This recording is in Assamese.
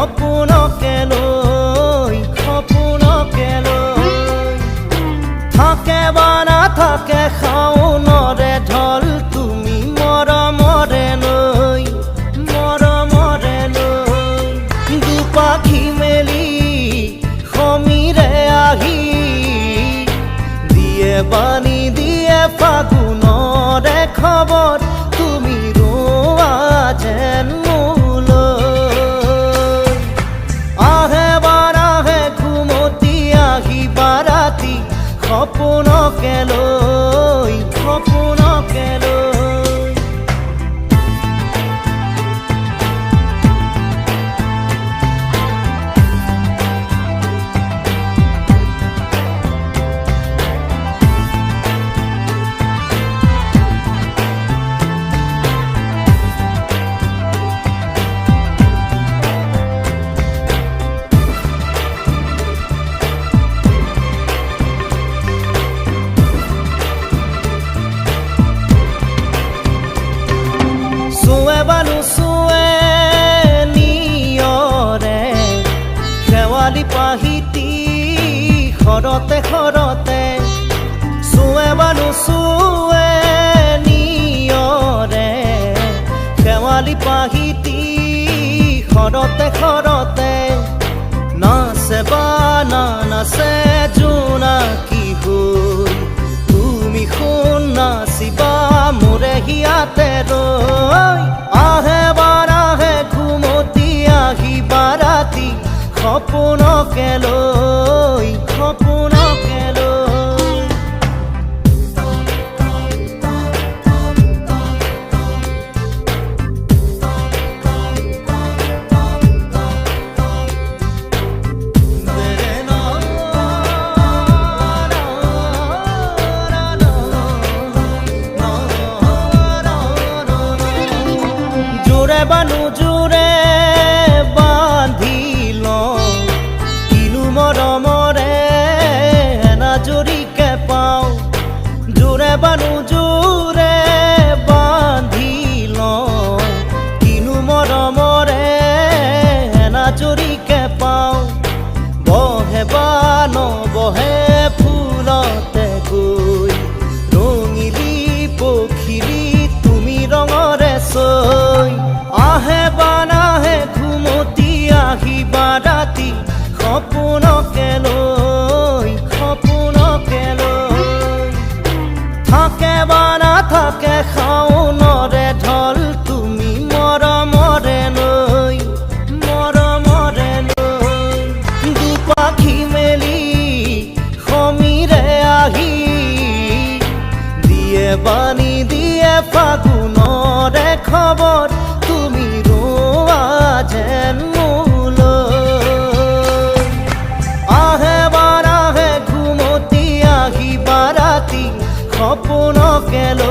সপোনকে লৈ থাকে বা নাথাকে শাওনৰে ঢল তুমি মৰমৰে লৈ দুপাখি মেলি সমীৰে আহি দিয়ে বাণী দিয়ে ফাগুনৰে খবৰ তুমি ৰোৱা যেন মোলৈ আহে বাৰাহে ঘুমতি আহি বাৰাতি সপোনকে লৈ চুৱে বা নুচুৱে নিয়ৰে শেৱালি পাহিতি শৰতে চুৱে বা নুচুৱে নিয়ৰে শেৱালি পাহিতি শৰতে নাচে বা নাচে জোনাকী হৈ তুমি শুন নাচিবা মোৰে হিয়াতে ৰৈ আহে বাৰাহে ঘুমতি আহি বাৰাতি সপোনকে লৈ জোৰে বা নোজোৰে বান্ধি লওঁ কিনো মৰমৰে এনাজৰিকে পাওঁ জোৰে বা নোজোৰে বান্ধি লওঁ কিনো মৰমৰে এনাজৰিকে পাওঁ বহে বা নবহে ফুলতে গৈ ৰঙিলি পখিলি তুমি ৰঙৰে চৈ আহে বা নাহে ঘুমতি আহি বাৰাতি সপোনকে লৈ থাকে বা নাথাকে শাওনৰে ঢল তুমি মৰমৰে লৈ দুপাখি মেলি সমীৰে আহি দিয়ে বাণী দিয়ে ফাগুনৰে খবৰ তুমি ৰোৱা যেন মোলৈ আহে বাৰাহে ঘুমতি আহি বাৰাতি সপোনকে লৈ